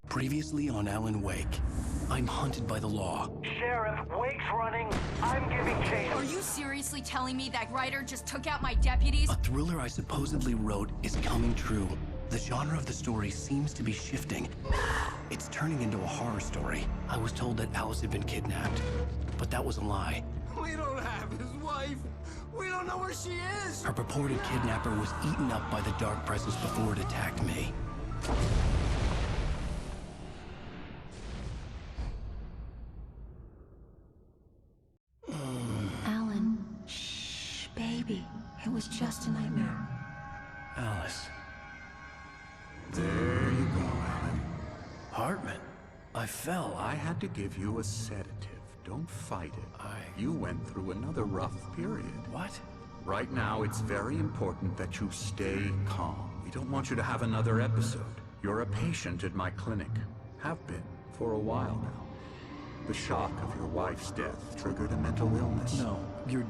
Previously on Alan Wake, I'm hunted by the law. Sheriff, Wake's running. I'm giving chase. Are you seriously telling me that writer just took out my deputies? A thriller I supposedly wrote is coming true. The genre of the story seems to be shifting. It's turning into a horror story. I was told that Alice had been kidnapped, but that was a lie. We don't have his wife. We don't know where she is. Her purported kidnapper was eaten up by the dark presence before it attacked me. Alan, shh, baby. It was just a nightmare. Alice. There you go, Alan. Hartman. I fell. I had to give you a sedative. Don't fight it. You went through another rough period. What? Right now, it's very important that you stay calm. We don't want you to have another episode. You're a patient at my clinic. Have been for a while now. The shock of your wife's death triggered a mental illness. No, you're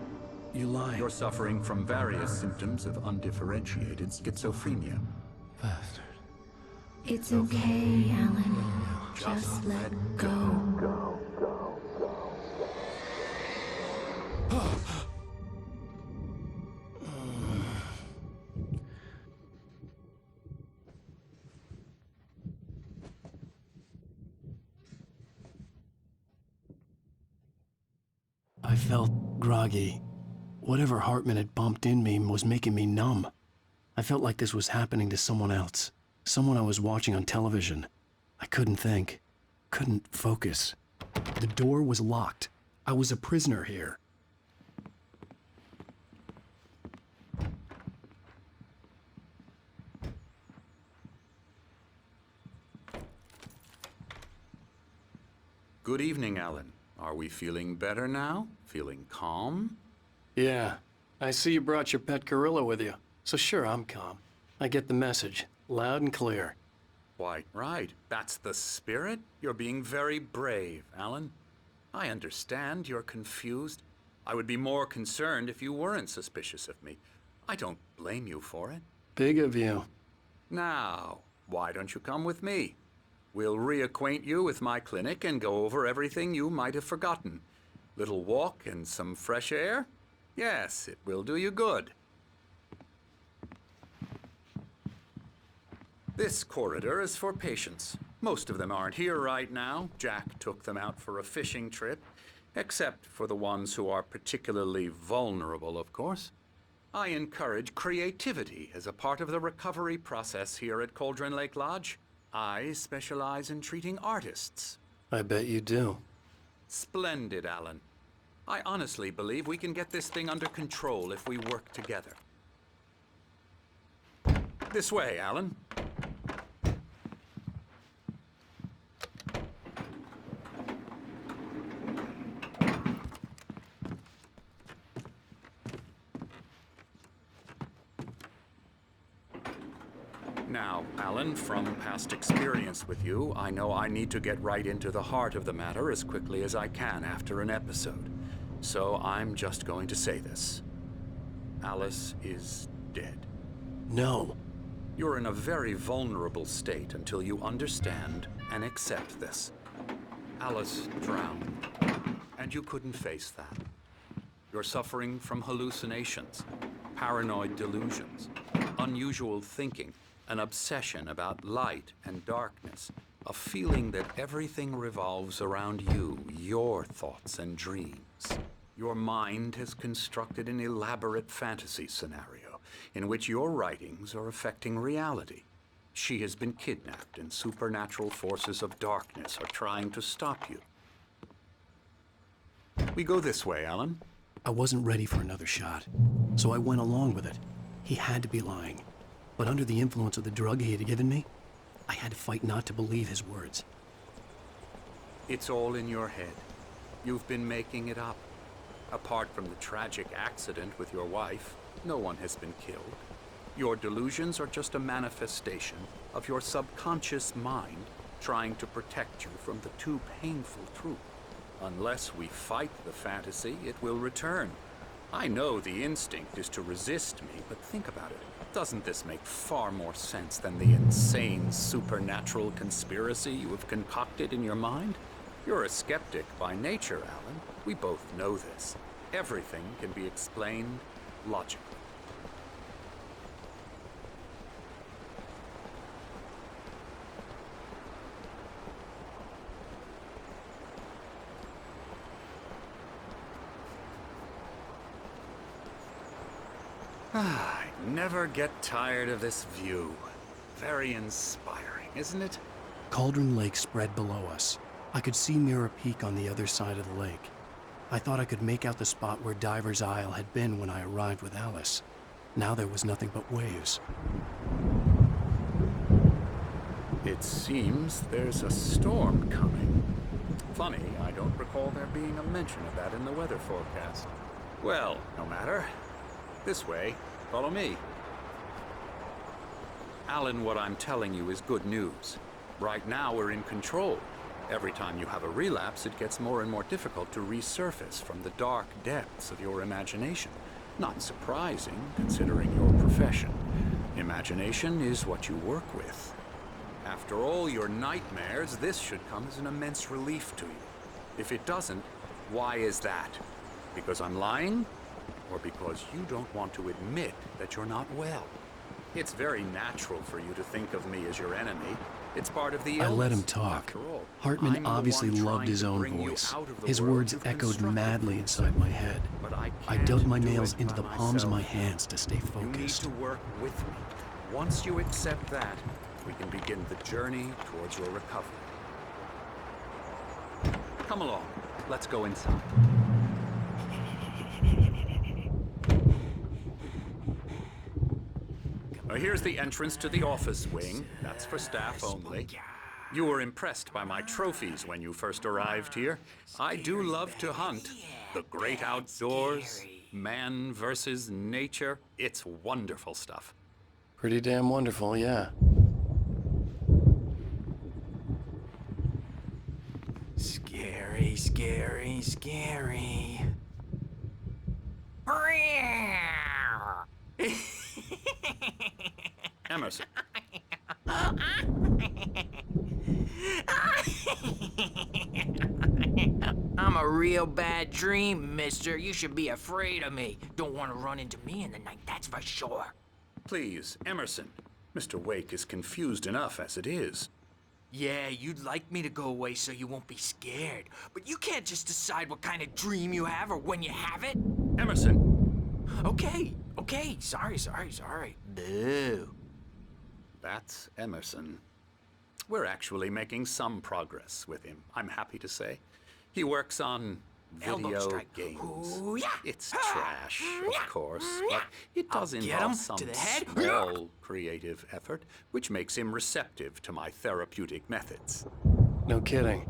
lying. You're suffering from various symptoms of undifferentiated schizophrenia. Bastard. It's okay, Alan. Just let go. I felt groggy. Whatever Hartman had bumped in me was making me numb. I felt like this was happening to someone else. Someone I was watching on television. I couldn't think. Couldn't focus. The door was locked. I was a prisoner here. Good evening, Alan. Are we feeling better now? Feeling calm? Yeah. I see you brought your pet gorilla with you. So sure, I'm calm. I get the message. Loud and clear. Quite right. That's the spirit. You're being very brave, Alan. I understand you're confused. I would be more concerned if you weren't suspicious of me. I don't blame you for it. Big of you. Now, why don't you come with me? We'll reacquaint you with my clinic and go over everything you might have forgotten. Little walk and some fresh air? Yes, it will do you good. This corridor is for patients. Most of them aren't here right now. Jack took them out for a fishing trip, except for the ones who are particularly vulnerable, of course. I encourage creativity as a part of the recovery process here at Cauldron Lake Lodge. I specialize in treating artists. I bet you do. Splendid, Alan. I honestly believe we can get this thing under control if we work together. This way, Alan. Now, Alan, from past experience with you, I know I need to get right into the heart of the matter as quickly as I can after an episode. So I'm just going to say this. Alice is dead. No. You're in a very vulnerable state until you understand and accept this. Alice drowned, and you couldn't face that. You're suffering from hallucinations, paranoid delusions, unusual thinking, an obsession about light and darkness, a feeling that everything revolves around you, your thoughts and dreams. Your mind has constructed an elaborate fantasy scenario in which your writings are affecting reality. She has been kidnapped and supernatural forces of darkness are trying to stop you. We go this way, Alan. I wasn't ready for another shot, so I went along with it. He had to be lying. But under the influence of the drug he had given me, I had to fight not to believe his words. It's all in your head. You've been making it up. Apart from the tragic accident with your wife, no one has been killed. Your delusions are just a manifestation of your subconscious mind trying to protect you from the too painful truth. Unless we fight the fantasy, it will return. I know the instinct is to resist me, but think about it. Doesn't this make far more sense than the insane supernatural conspiracy you have concocted in your mind? You're a skeptic by nature, Alan. We both know this. Everything can be explained logically. I never get tired of this view. Very inspiring, isn't it? Cauldron Lake spread below us. I could see Mirror Peak on the other side of the lake. I thought I could make out the spot where Diver's Isle had been when I arrived with Alice. Now there was nothing but waves. It seems there's a storm coming. Funny, I don't recall there being a mention of that in the weather forecast. Well, no matter. This way. Follow me. Alan, what I'm telling you is good news. Right now, we're in control. Every time you have a relapse, it gets more and more difficult to resurface from the dark depths of your imagination. Not surprising, considering your profession. Imagination is what you work with. After all your nightmares, this should come as an immense relief to you. If it doesn't, why is that? Because I'm lying? Or because you don't want to admit that you're not well? It's very natural for you to think of me as your enemy. It's part of the illness. I let him talk. After all, Hartman I'm the obviously one loved trying his to own bring you voice. out of the His world words you've echoed constructed madly for inside yourself. my head. But I I can't dug my do nails it into by the palms of my myself. hands to stay You need focused. to work with me. Once you accept that, we can begin the journey towards your recovery. Come along. Let's go inside. Now, here's the entrance to the office wing. That's for staff only. You were impressed by my trophies when you first arrived here. I do love to hunt. The great outdoors, man versus nature. It's wonderful stuff. Pretty damn wonderful, yeah. Scary, scary, scary. Emerson, I'm a real bad dream, mister. You should be afraid of me. Don't want to run into me in the night, that's for sure. please, Emerson. Mr. Wake is confused enough as it is. Yeah, you'd like me to go away so you won't be scared. But you can't just decide what kind of dream you have or when you have it. Emerson, Okay, sorry. Boo. that's Emerson. We're actually making some progress with him, I'm happy to say. He works on Elbow video strike. games. Ooh, yeah. It's trash, of course, but it does I'll get involve him some to the head. small creative effort, which makes him receptive to my therapeutic methods. No kidding.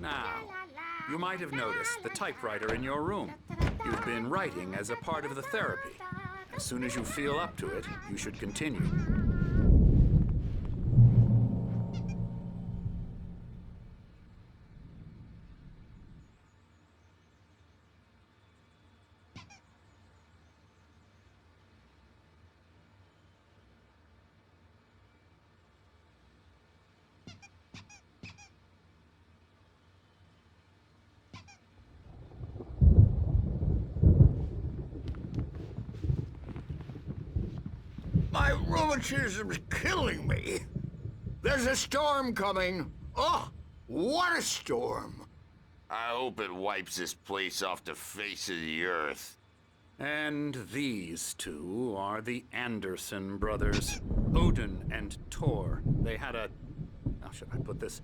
Now, you might have noticed the typewriter in your room. You've been writing as a part of the therapy. As soon as you feel up to it, you should continue. My rheumatism's killing me. There's a storm coming. Oh, what a storm. I hope it wipes this place off the face of the earth. And these two are the Anderson brothers, Odin and Tor. They had how should I put this?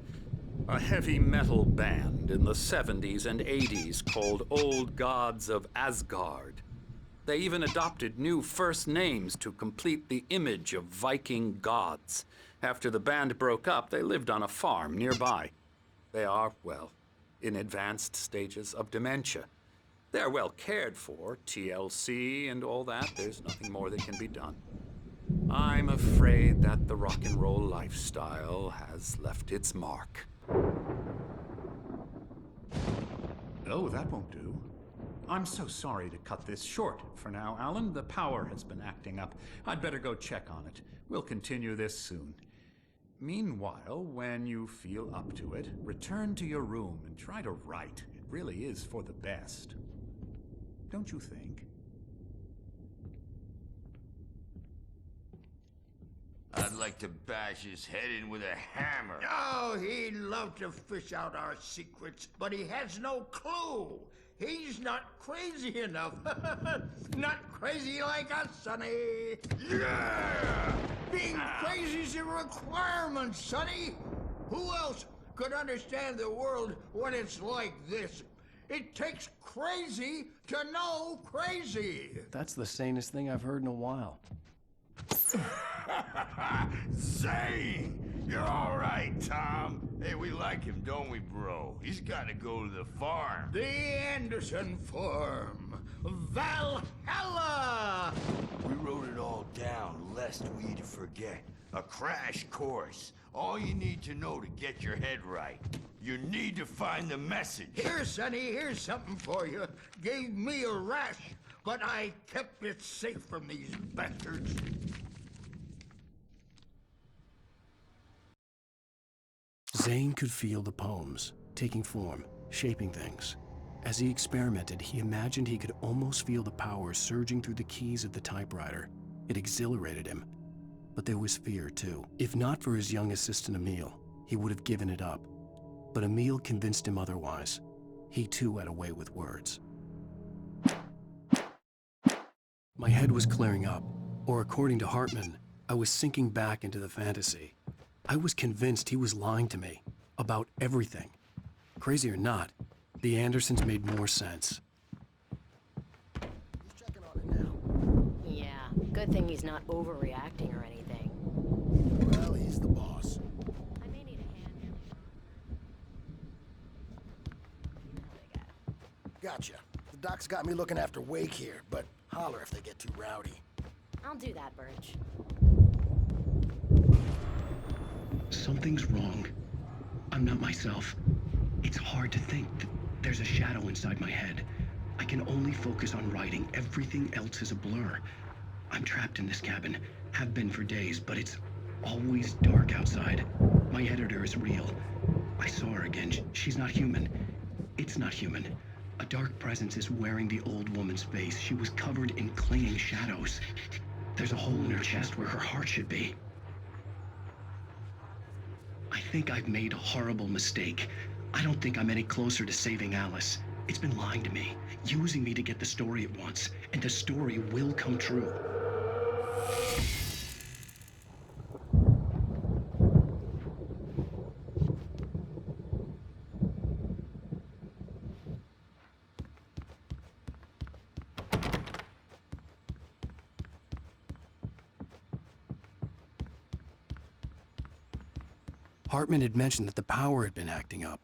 A heavy metal band in the 70s and 80s called Old Gods of Asgard. They even adopted new first names to complete the image of Viking gods. After the band broke up, they lived on a farm nearby. They are, well, in advanced stages of dementia. They're well cared for, TLC and all that. There's nothing more that can be done. I'm afraid that the rock and roll lifestyle has left its mark. Oh, that won't do. I'm so sorry to cut this short for now, Alan. The power has been acting up. I'd better go check on it. We'll continue this soon. Meanwhile, when you feel up to it, return to your room and try to write. It really is for the best. Don't you think? I'd like to bash his head in with a hammer. Oh, he'd love to fish out our secrets, but he has no clue. He's not crazy enough. Not crazy like us, Sonny. Yeah! Being crazy's a requirement, Sonny. Who else could understand the world when it's like this? It takes crazy to know crazy. That's the sanest thing I've heard in a while. Zane! You're all right, Tom. Hey, we like him, don't we, bro? He's got to go to the farm. The Anderson Farm. Valhalla! We wrote it all down, lest we forget. A crash course. All you need to know to get your head right. You need to find the message. Here, Sonny, here's something for you. Gave me a rash, but I kept it safe from these bastards. Zane could feel the poems, taking form, shaping things. As he experimented, he imagined he could almost feel the power surging through the keys of the typewriter. It exhilarated him. But there was fear, too. If not for his young assistant Emil, he would have given it up. But Emil convinced him otherwise. He too had a way with words. My head was clearing up, or according to Hartman, I was sinking back into the fantasy. I was convinced he was lying to me about everything. Crazy or not, the Andersons made more sense. Who's checking on it now? Yeah, good thing he's not overreacting or anything. Well, he's the boss. I may need a hand here. You know they got it. Gotcha. The doc's got me looking after Wake here, but holler if they get too rowdy. I'll do that, Birch. Something's wrong. I'm not myself. It's hard to think. There's a shadow inside my head. I can only focus on writing. Everything else is a blur. I'm trapped in this cabin. Have been for days, but it's always dark outside. My editor is real. I saw her again. She's not human. It's not human. A dark presence is wearing the old woman's face. She was covered in clinging shadows. There's a hole in her chest where her heart should be. I think I've made a horrible mistake. I don't think I'm any closer to saving Alice. It's been lying to me, using me to get the story it wants, and the story will come true. Hartman had mentioned that the power had been acting up.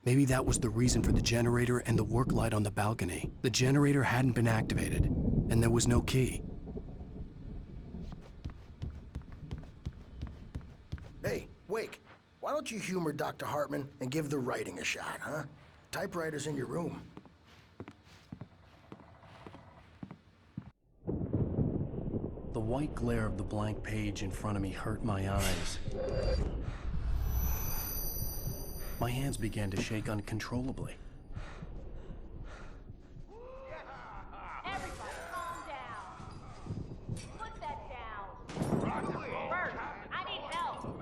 Maybe that was the reason for the generator and the work light on the balcony. The generator hadn't been activated, and there was no key. Hey, Wake, why don't you humor Dr. Hartman and give the writing a shot, huh? Typewriter's in your room. The white glare of the blank page in front of me hurt my eyes. My hands began to shake uncontrollably. Everybody calm down. Put that down. Bert, I need help.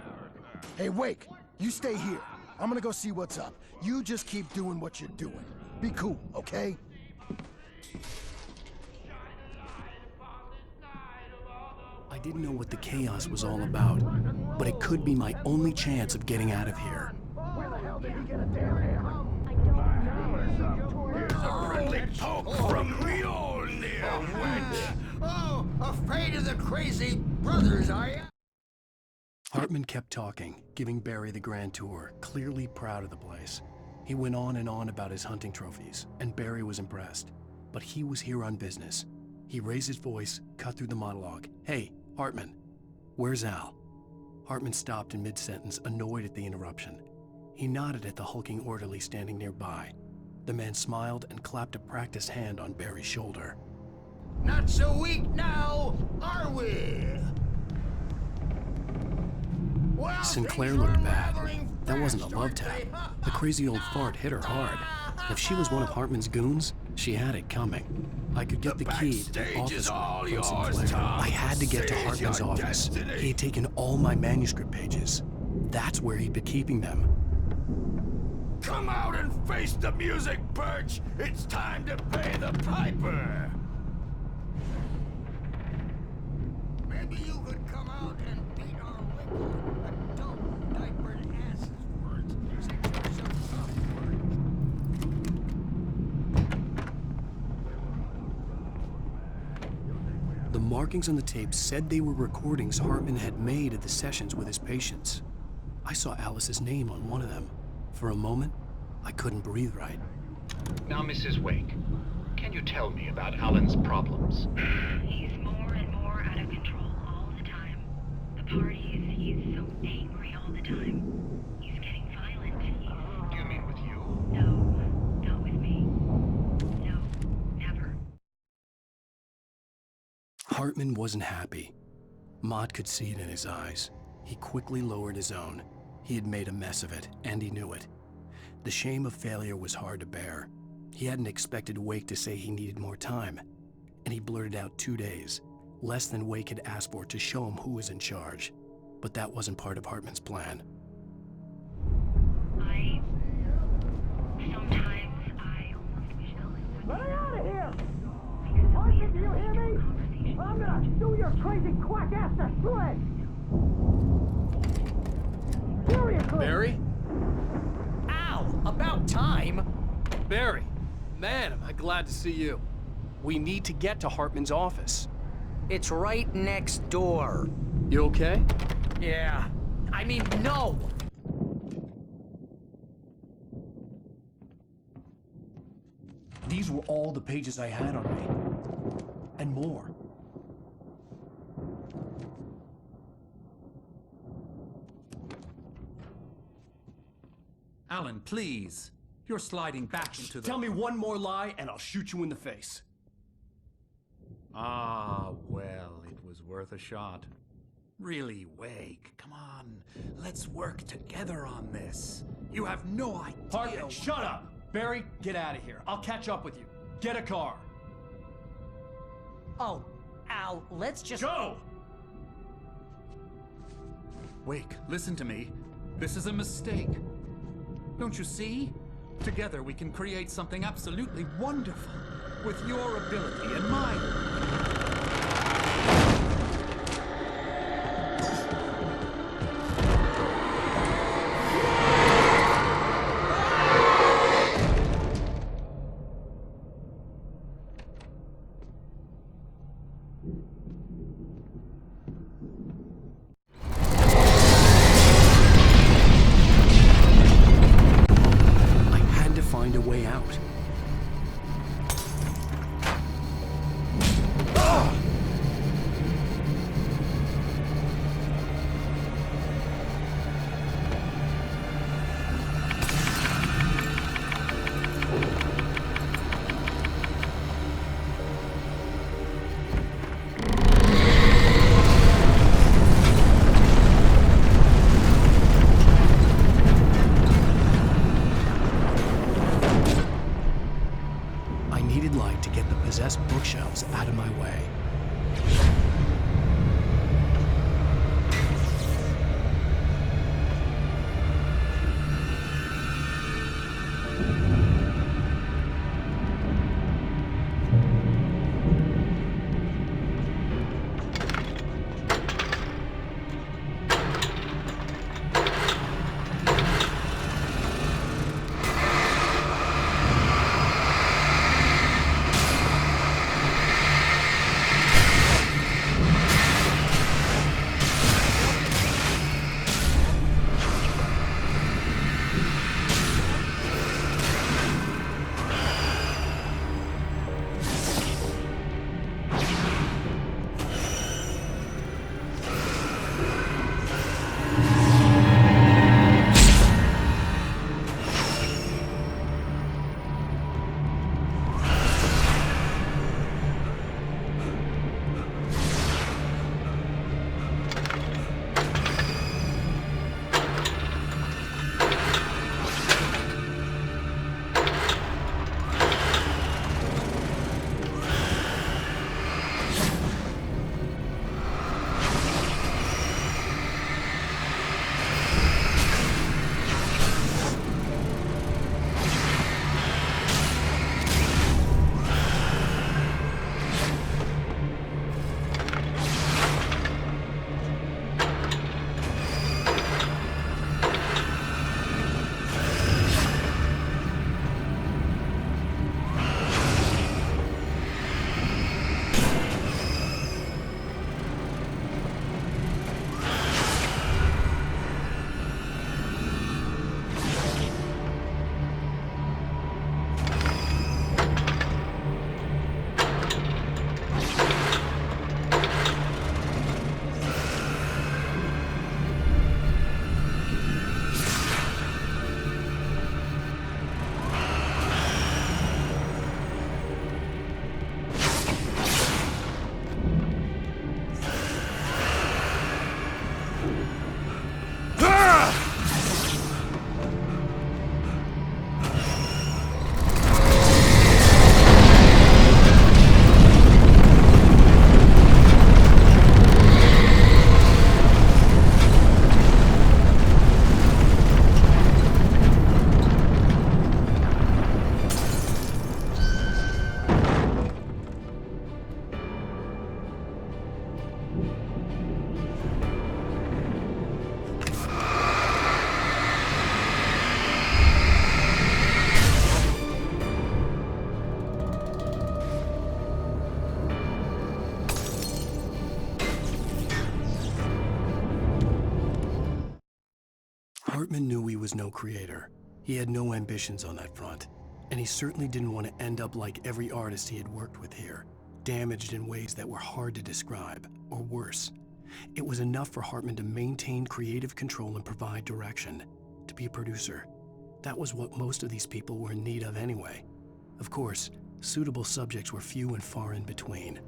Hey, Wake, you stay here. I'm gonna go see what's up. You just keep doing what you're doing. Be cool, okay? I didn't know what the chaos was all about, but it could be my only chance of getting out of here. Where the hell did he get a damn hammer? I don't know. Here's a friendly poke from Mjolnir, wench. Oh, afraid of the crazy brothers, are you? Hartman kept talking, giving Barry the grand tour, clearly proud of the place. He went on and on about his hunting trophies, and Barry was impressed. but he was here on business. He raised his voice, cut through the monologue. "Hey, Hartman, where's Al?" Hartman stopped in mid-sentence, annoyed at the interruption. He nodded at the hulking orderly standing nearby. The man smiled and clapped a practiced hand on Barry's shoulder. Not so weak now, are we? Well, Sinclair things are looked bad. unraveling That wasn't a fast, love aren't tap. they? The crazy old fart hit her hard. If she was one of Hartman's goons, she had it coming. I could get the key to the backstage office is all from yours, Sinclair. Tom. I had to get to Seize Hartman's your office. destiny. He had taken all my manuscript pages. That's where he'd been keeping them. Come out and face the music, Birch! It's time to pay the piper! Maybe you could come out and beat our wicked adult diapered asses words since you're so tough for it. The markings on the tape said they were recordings Hartman had made at the sessions with his patients. I saw Alice's name on one of them. For a moment, I couldn't breathe right. Now, Mrs. Wake, can you tell me about Alan's problems? He's more and more out of control all the time. The parties, he's so angry all the time. He's getting violent. Do you mean with you? No, not with me. No, never. Hartman wasn't happy. Maude could see it in his eyes. He quickly lowered his own. He had made a mess of it, and he knew it. The shame of failure was hard to bear. He hadn't expected Wake to say he needed more time, and he blurted out 2 days, less than Wake had asked for to show him who was in charge. But that wasn't part of Hartman's plan. Sometimes I almost wish Ellen would. Let me out of here! Because Hartman, do you hear me? conversation. I'm gonna chew your crazy quack ass to shreds! Seriously! Barry? Ow! About time! Barry, man, am I glad to see you. We need to get to Hartman's office. It's right next door. You okay? Yeah. I mean, no! These were all the pages I had on me. And more. Alan, please. You're sliding back into the... Tell me one more lie and I'll shoot you in the face. Ah, well, it was worth a shot. Really, Wake, come on. Let's work together on this. You have no idea... Hartman, shut up! Barry, get out of here. I'll catch up with you. Get a car. Oh, Al, let's just... Go! Wake, listen to me. This is a mistake. Don't you see? Together we can create something absolutely wonderful. With your ability and mine. Find a way out. Hartman knew he was no creator. He had no ambitions on that front, and he certainly didn't want to end up like every artist he had worked with here, damaged in ways that were hard to describe, or worse. It was enough for Hartman to maintain creative control and provide direction, to be a producer. That was what most of these people were in need of anyway. Of course, suitable subjects were few and far in between.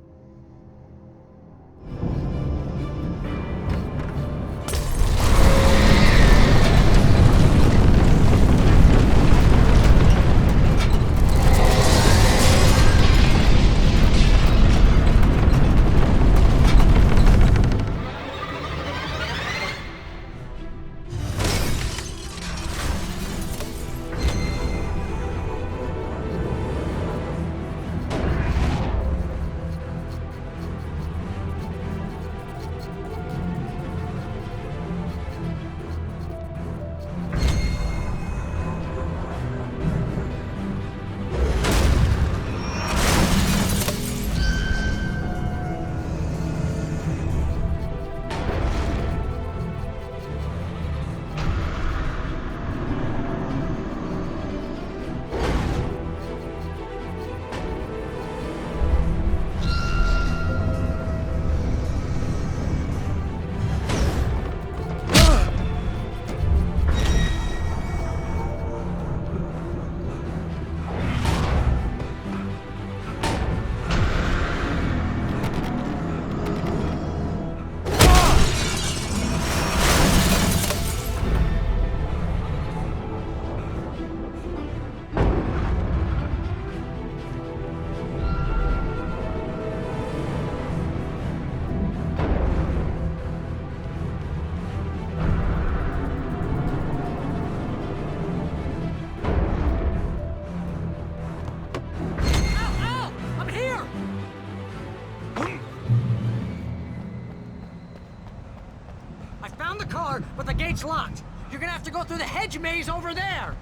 But the gate's locked. You're gonna have to go through the hedge maze over there.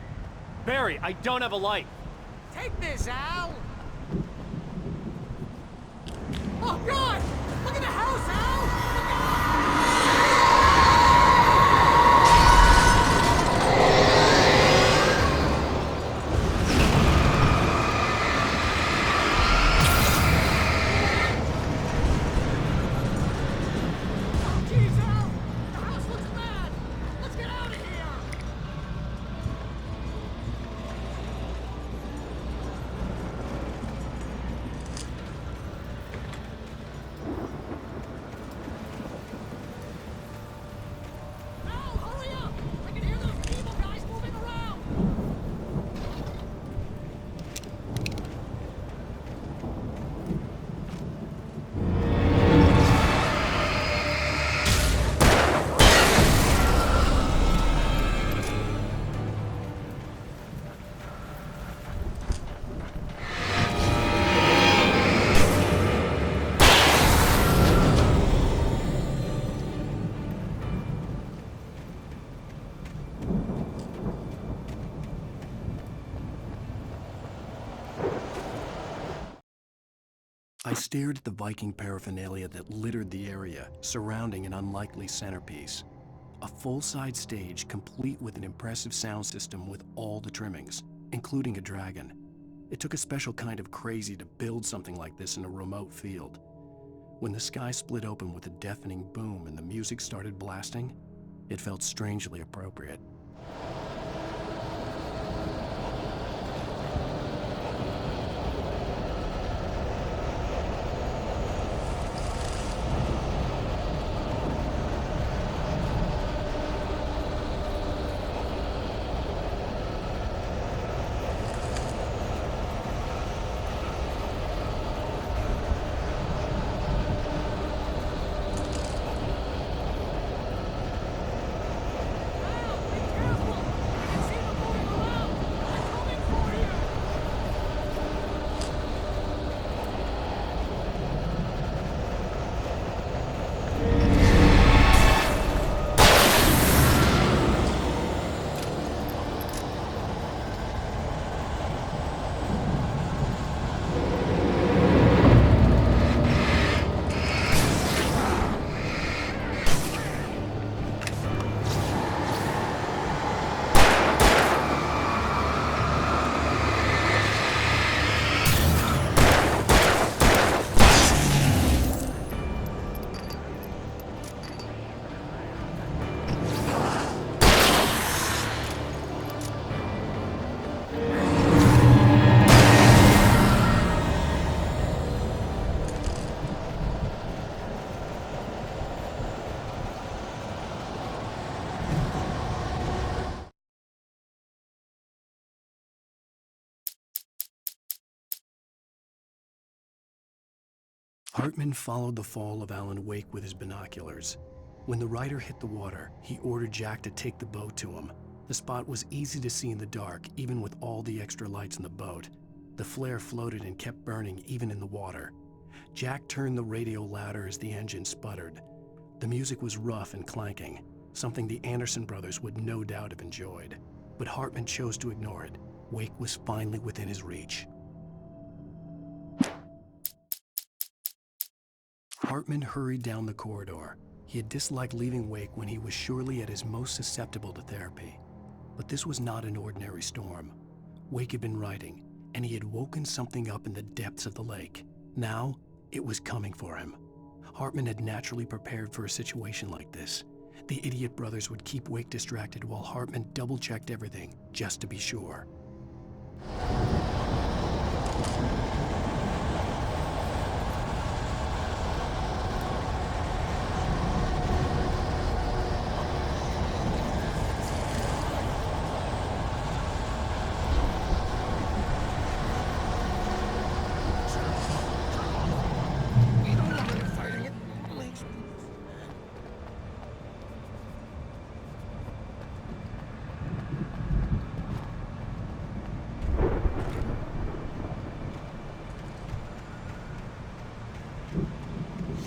Barry, I don't have a light. Take this, Al. Oh, God! Look at the house, Al! I stared at the Viking paraphernalia that littered the area, surrounding an unlikely centerpiece. A full-size stage complete with an impressive sound system with all the trimmings, including a dragon. It took a special kind of crazy to build something like this in a remote field. When the sky split open with a deafening boom and the music started blasting, it felt strangely appropriate. Be Hartman followed the fall of Alan Wake with his binoculars. When the rider hit the water, he ordered Jack to take the boat to him. The spot was easy to see in the dark, even with all the extra lights in the boat. The flare floated and kept burning even in the water. Jack turned the radio louder as the engine sputtered. The music was rough and clanking, something the Anderson brothers would no doubt have enjoyed. But Hartman chose to ignore it. Wake was finally within his reach. Hartman hurried down the corridor. He had disliked leaving Wake when he was surely at his most susceptible to therapy. But this was not an ordinary storm. Wake had been writing, and he had woken something up in the depths of the lake. Now, it was coming for him. Hartman had naturally prepared for a situation like this. The idiot brothers would keep Wake distracted while Hartman double-checked everything, just to be sure.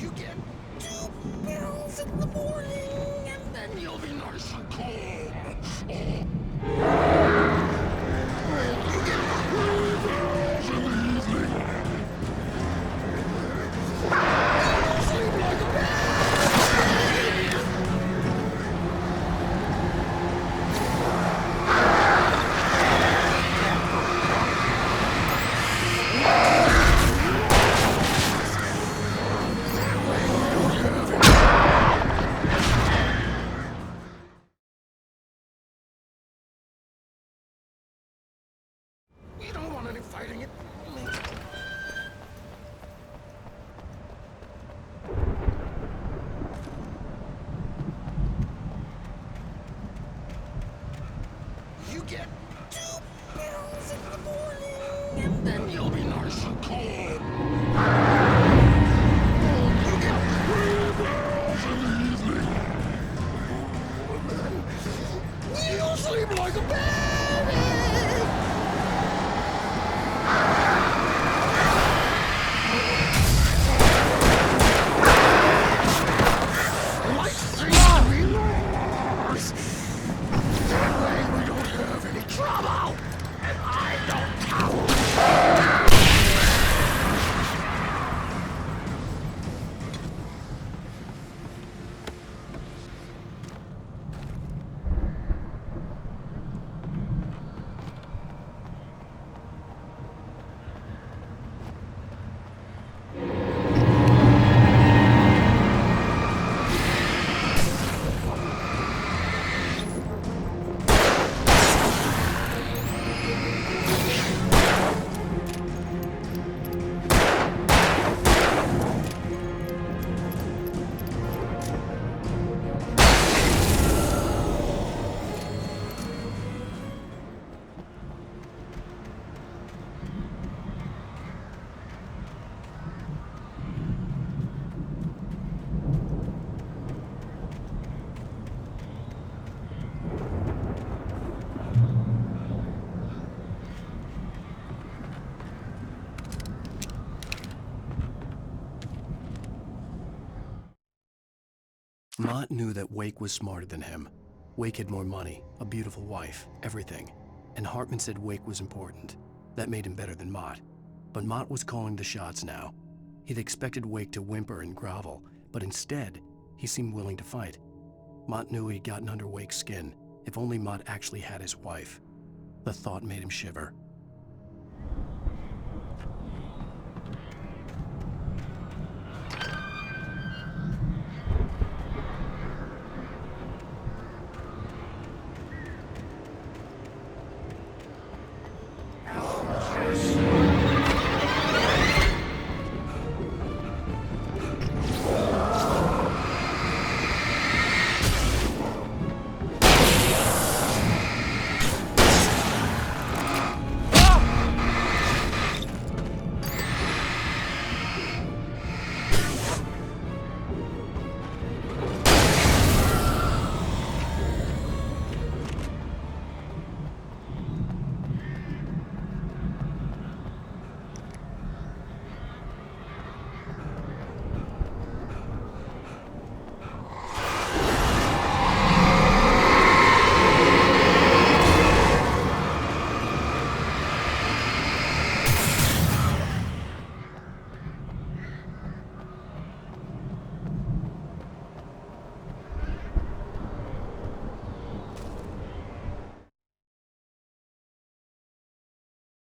You get 2 pills in the morning, and then you'll be nice and calm. You get 3 pills in the evening. You'll sleep like a baby. We don't want any fighting it. You get 2 pills in the morning, and then you'll be nice and calm. You get 3 pills in the evening, and then you'll sleep like a baby. Mott knew that Wake was smarter than him. Wake had more money, a beautiful wife, everything. And Hartman said Wake was important. That made him better than Mott. But Mott was calling the shots now. He'd expected Wake to whimper and grovel, but instead, he seemed willing to fight. Mott knew he'd gotten under Wake's skin. If only Mott actually had his wife. The thought made him shiver.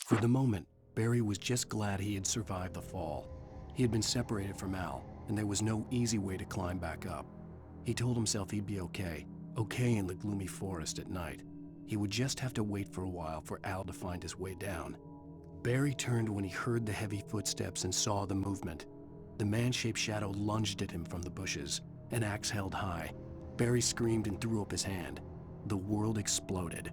For the moment, Barry was just glad he had survived the fall. He had been separated from Al, and there was no easy way to climb back up. He told himself he'd be okay in the gloomy forest at night. He would just have to wait for a while for Al to find his way down. Barry turned when he heard the heavy footsteps and saw the movement. The man-shaped shadow lunged at him from the bushes, an axe held high. Barry screamed and threw up his hand. The world exploded.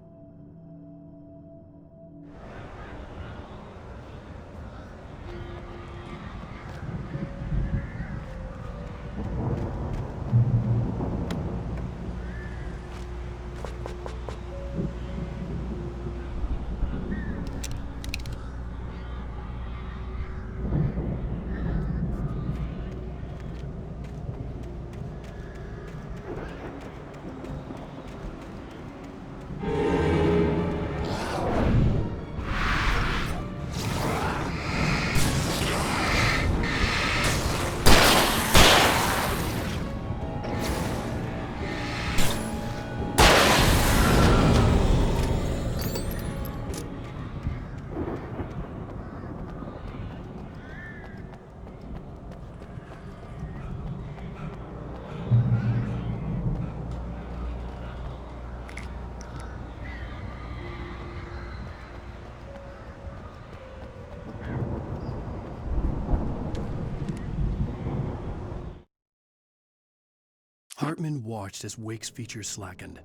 Hartman watched as Wake's features slackened.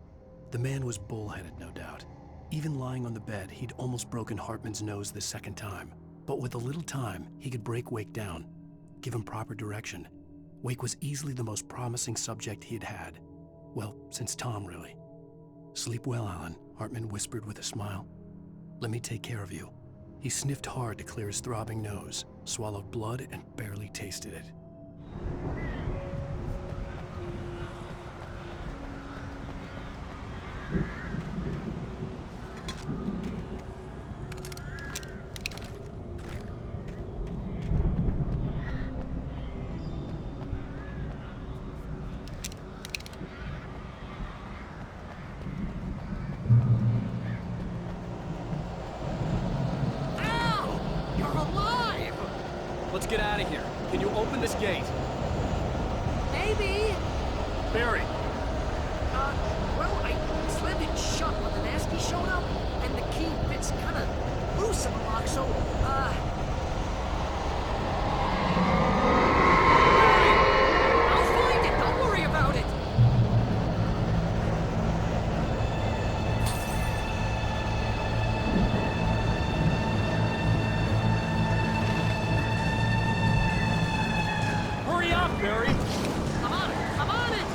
The man was bullheaded, no doubt. Even lying on the bed, he'd almost broken Hartman's nose the second time. But with a little time, he could break Wake down, give him proper direction. Wake was easily the most promising subject he had had. Well, since Tom, really. "Sleep well, Alan," Hartman whispered with a smile. "Let me take care of you." He sniffed hard to clear his throbbing nose, swallowed blood, and barely tasted it. Let's get out of here. Can you open this gate? Maybe. Barry! Well, I slammed it shut when the nasty showed up, and the key fits kind of loose in the lock, so, I'll find it. Don't worry about it. Hurry up, Barry! I'm on it. I'm on it.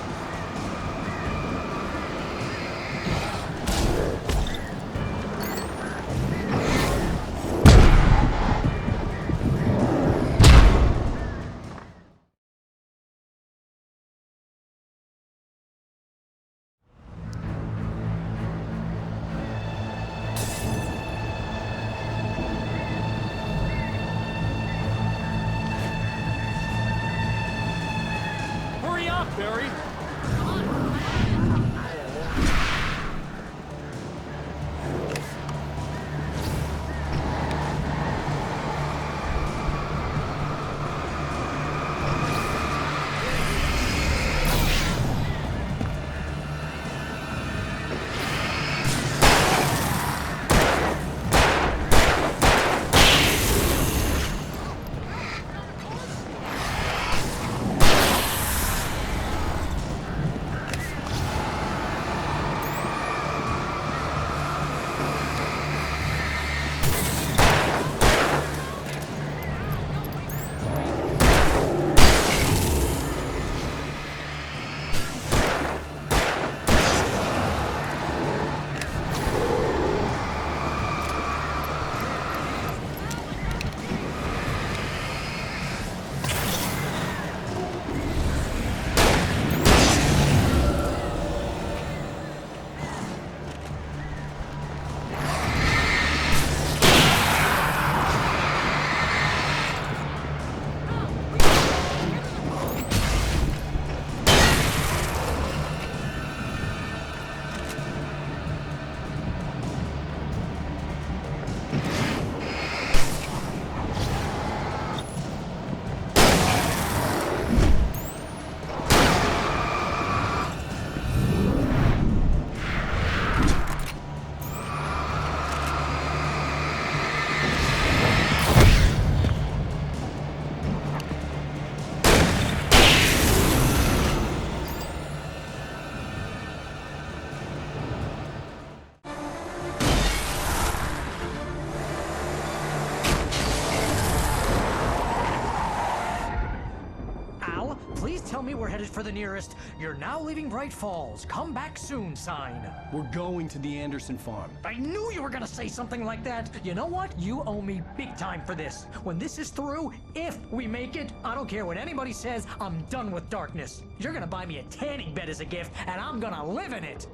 we're headed for the nearest "You're now leaving Bright Falls. Come back soon" sign. We're going to the Anderson farm. I knew you were gonna say something like that. You know what? You owe me big time for this. When this is through, if we make it, I don't care what anybody says, I'm done with darkness. You're gonna buy me a tanning bed as a gift, and I'm gonna live in it.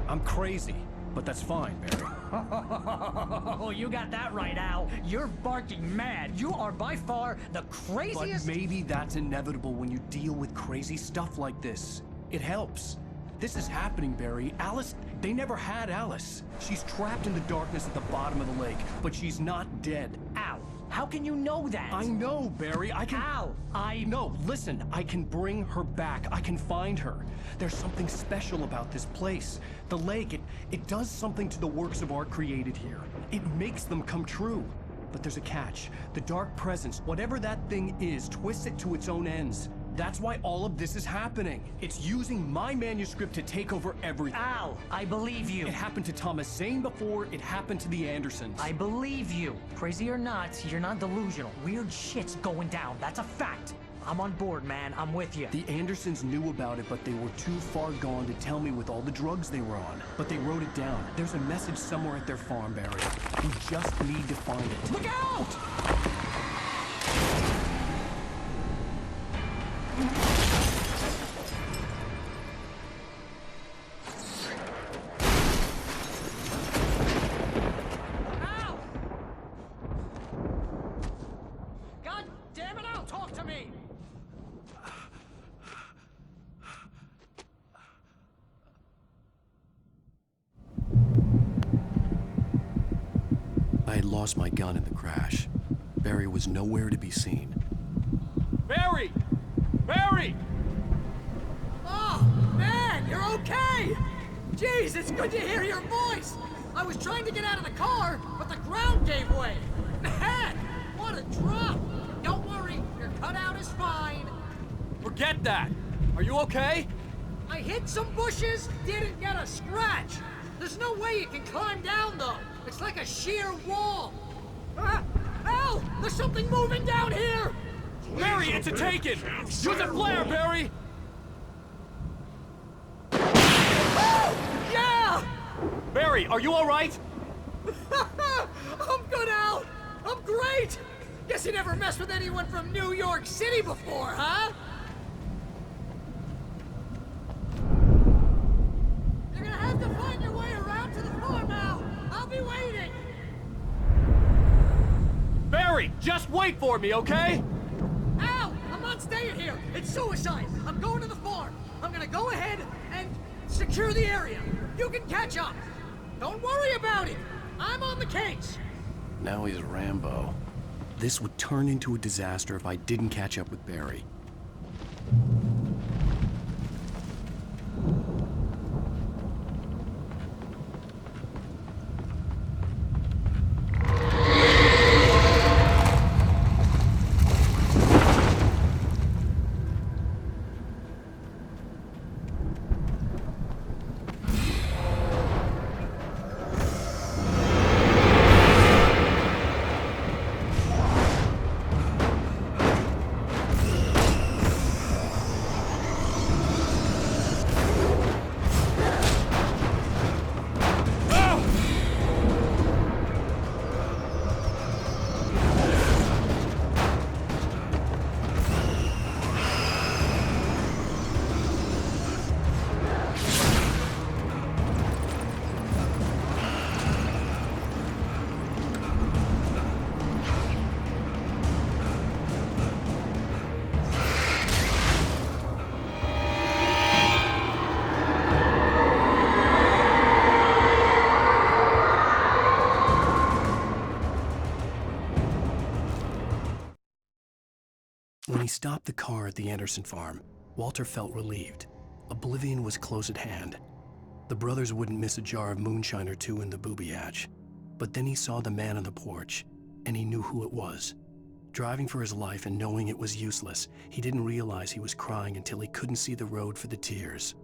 I'm crazy, but that's fine, Barry. Oh, you got that right, Al. You're barking mad. You are by far the craziest. But maybe that's inevitable when you deal with crazy stuff like this. It helps. This is happening, Barry. Alice, they never had Alice. She's trapped in the darkness at the bottom of the lake, but she's not dead. Al, how can you know that? I know, Barry. I can... Al, No, listen. I can bring her back. I can find her. There's something special about this place. The lake, it does something to the works of art created here. It makes them come true. But there's a catch. The dark presence, whatever that thing is, twists it to its own ends. That's why all of this is happening. It's using my manuscript to take over everything. Al, I believe you. It happened to Thomas Zane before, it happened to the Andersons. I believe you. Crazy or not, you're not delusional. Weird shit's going down. That's a fact. I'm on board, man. I'm with you. The Andersons knew about it, but they were too far gone to tell me with all the drugs they were on. But they wrote it down. There's a message somewhere at their farm, Barry. We just need to find it. Look out! Al! God damn it, Al, talk to me! I had lost my gun in the crash. Barry was nowhere to be seen. Barry! Barry! Oh, man, you're okay! Jeez, it's good to hear your voice! I was trying to get out of the car, but the ground gave way! Man, what a drop! Don't worry, your cutout is fine. Forget that! Are you okay? I hit some bushes, didn't get a scratch. There's no way you can climb down, though. It's like a sheer wall. Al, there's something moving down here! Barry, it's a taken! Use a flare, Barry! Oh, yeah! Barry, are you all right? I'm good, Al. I'm great. Guess you never messed with anyone from New York City before, huh? You're gonna have to find your way around to the farm, Al. I'll be waiting. Barry, just wait for me, okay? Al, I'm not staying here. It's suicide. I'm going to the farm. I'm gonna go ahead and secure the area. You can catch up. Don't worry about it. I'm on the case. Now he's Rambo. This would turn into a disaster if I didn't catch up with Barry. When he stopped the car at the Anderson farm, Walter felt relieved. Oblivion was close at hand. The brothers wouldn't miss a jar of moonshine or two in the booby hatch. But then he saw the man on the porch, and he knew who it was. Driving for his life and knowing it was useless, he didn't realize he was crying until he couldn't see the road for the tears.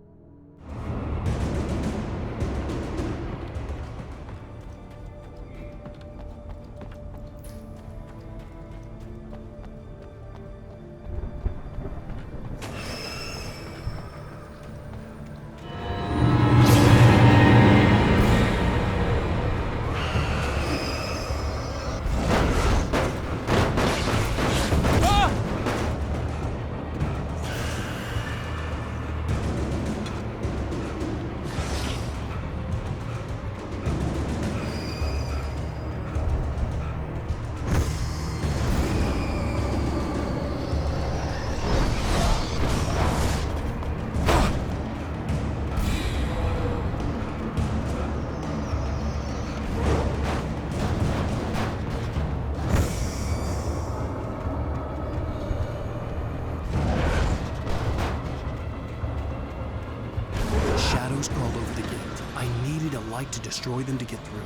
Shadows crawled over the gate. I needed a light to destroy them to get through.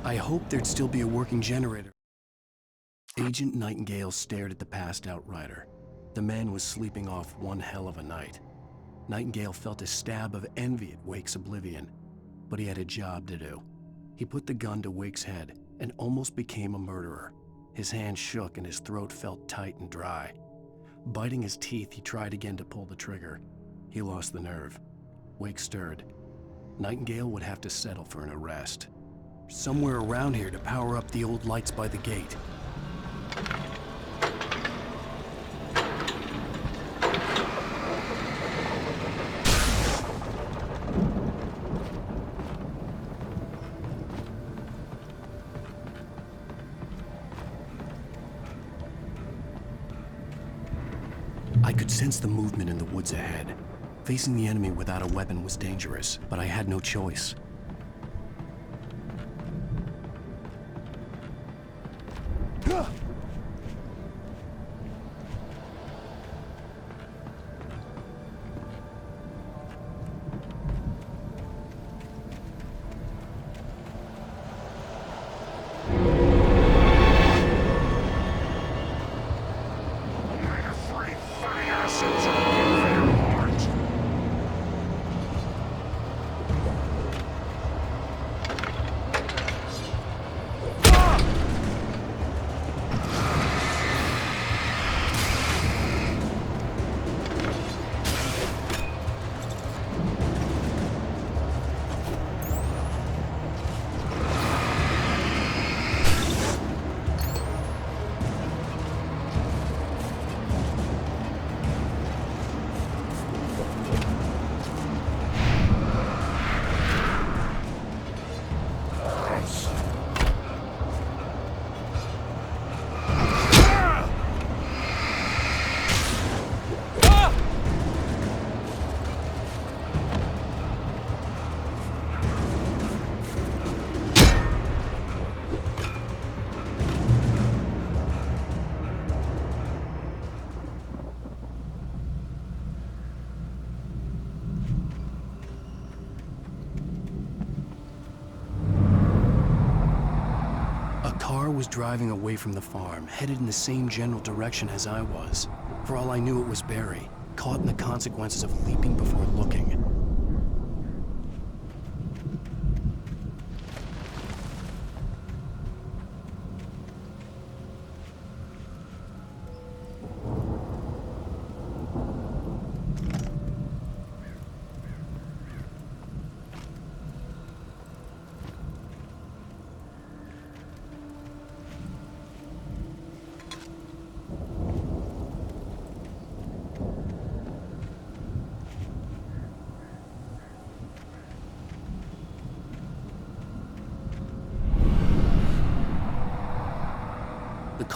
I hoped there'd still be a working generator. Agent Nightingale stared at the passed-out rider. The man was sleeping off one hell of a night. Nightingale felt a stab of envy at Wake's oblivion, but he had a job to do. He put the gun to Wake's head and almost became a murderer. His hand shook and his throat felt tight and dry. Biting his teeth, he tried again to pull the trigger. He lost the nerve. Wake stirred. Nightingale would have to settle for an arrest. Somewhere around here to power up the old lights by the gate. I could sense the movement in the woods ahead. Facing the enemy without a weapon was dangerous, but I had no choice. Was driving away from the farm, headed in the same general direction as I was. For all I knew, it was Barry, caught in the consequences of leaping before looking.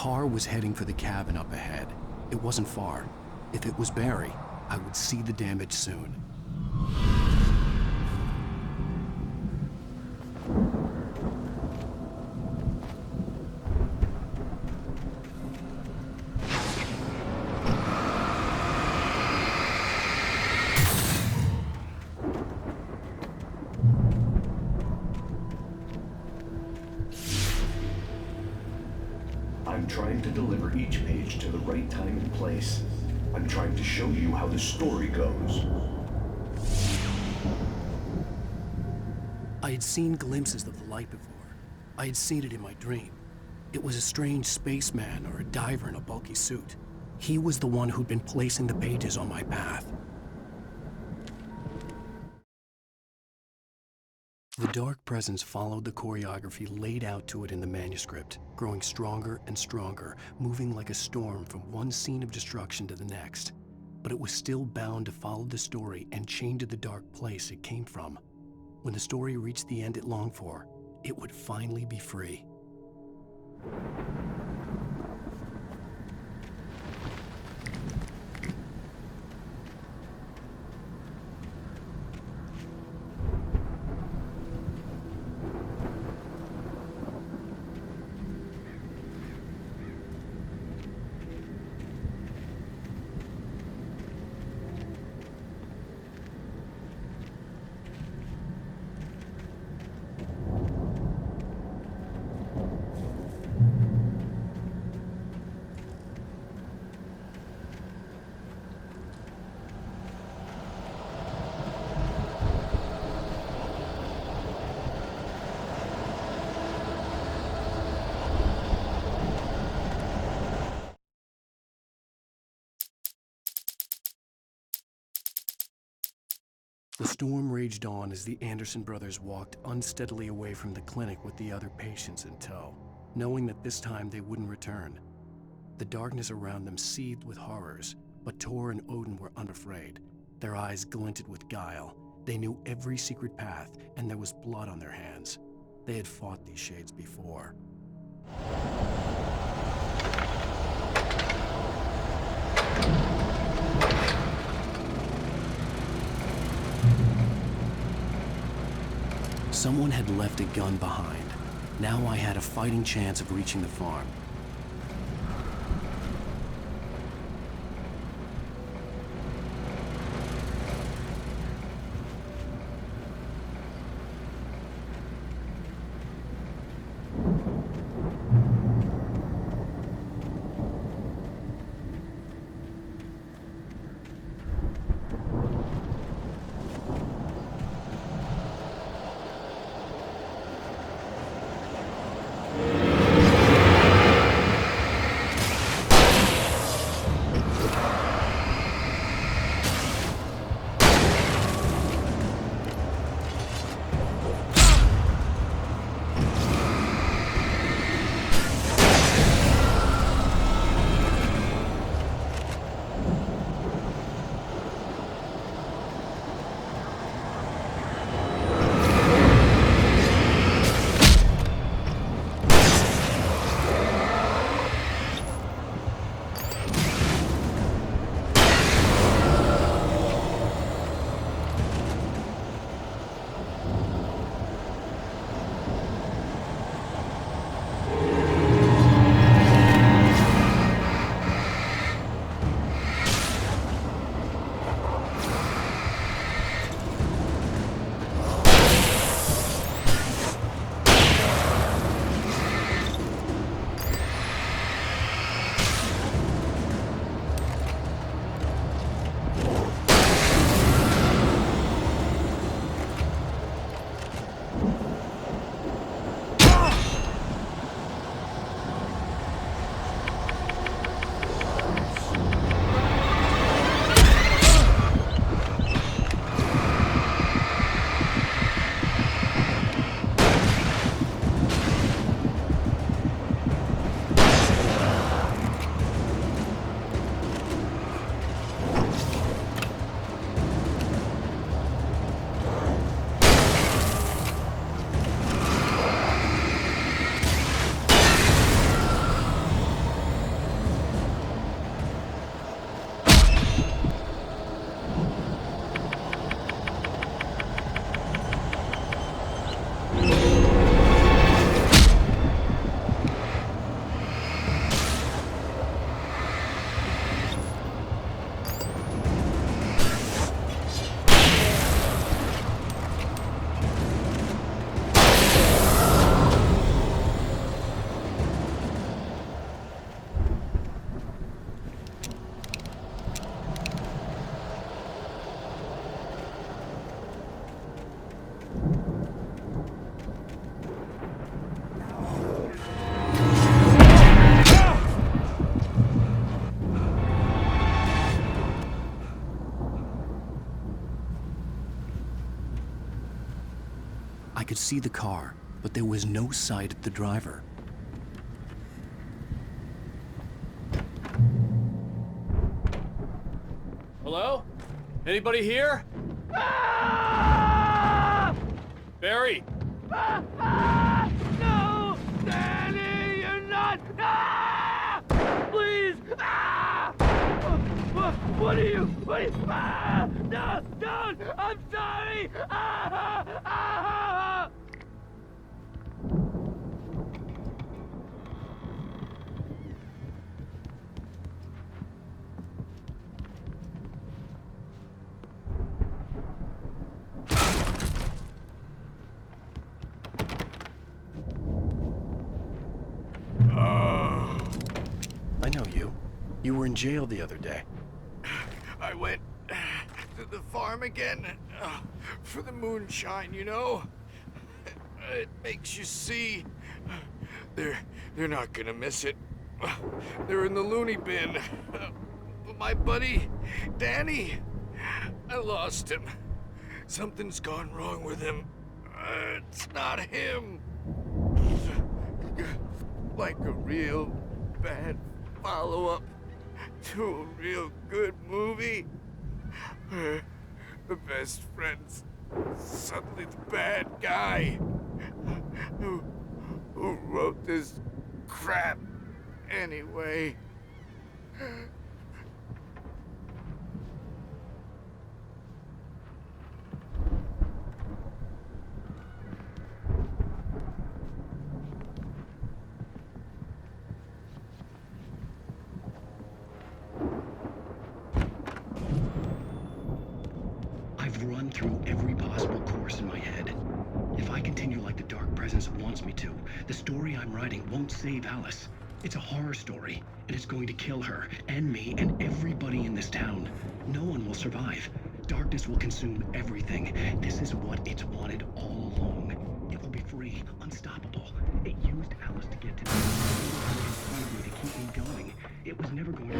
car was heading for the cabin up ahead. It wasn't far. If it was Barry, I would see the damage soon. I'm trying to deliver each page to the right time and place. I'm trying to show you how the story goes. I had seen glimpses of the light before. I had seen it in my dream. It was a strange spaceman or a diver in a bulky suit. He was the one who'd been placing the pages on my path. The dark presence followed the choreography laid out to it in the manuscript, growing stronger and stronger, moving like a storm from one scene of destruction to the next. But it was still bound to follow the story and chained to the dark place it came from. When the story reached the end it longed for, it would finally be free. The storm raged on as the Anderson brothers walked unsteadily away from the clinic with the other patients in tow, knowing that this time they wouldn't return. The darkness around them seethed with horrors, but Tor and Odin were unafraid. Their eyes glinted with guile. They knew every secret path, and there was blood on their hands. They had fought these shades before. Someone had left a gun behind. Now I had a fighting chance of reaching the farm. I could see the car, but there was no sight of the driver. Hello? Anybody here? Barry! No! Danny, you're not! Please! What are you? No! Don't! I'm sorry! I know you. You were in jail the other day. I went to the farm again for the moonshine, you know? It makes you see. They're not gonna miss it. They're in the loony bin. But my buddy, Danny, I lost him. Something's gone wrong with him. It's not him. Like a real bad follow-up to a real good movie. Where the best friend's suddenly the bad guy. Who wrote this crap anyway? I've run through every possible course in my head. If I continue like the Dark Presence wants me to, the story I'm writing won't save Alice. It's a horror story, and it's going to kill her, and me, and everybody in this town. No one will survive. Darkness will consume everything. This is what it's wanted all along. It will be free, unstoppable. It used Alice to get to me. It in front of me to keep me going. It was never going to...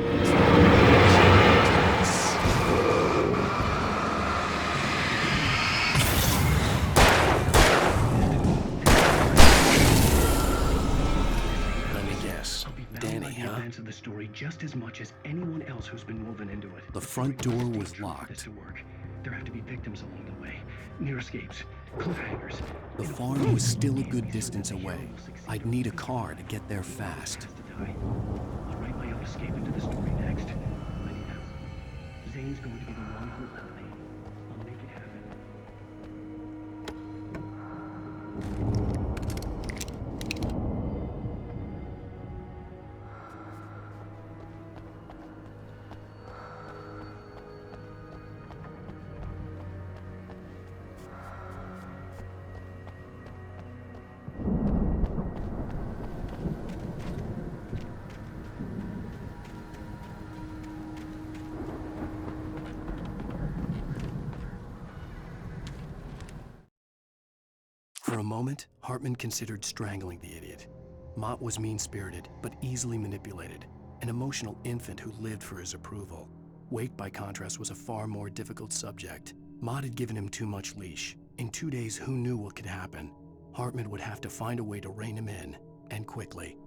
Danny, huh? Events of the story just as much as anyone else who's been woven into it. The front door was locked. There have to be victims along the way, near escapes, cliffhangers. The farm was still a good distance away. I'd need a car to get there fast. I'll write my own escape into the story next. I need help. Zane's going to be the one who'll help me. I'll make it happen. For a moment, Hartman considered strangling the idiot. Mott was mean-spirited, but easily manipulated, an emotional infant who lived for his approval. Wake, by contrast, was a far more difficult subject. Mott had given him too much leash. In 2 days, who knew what could happen? Hartman would have to find a way to rein him in, and quickly.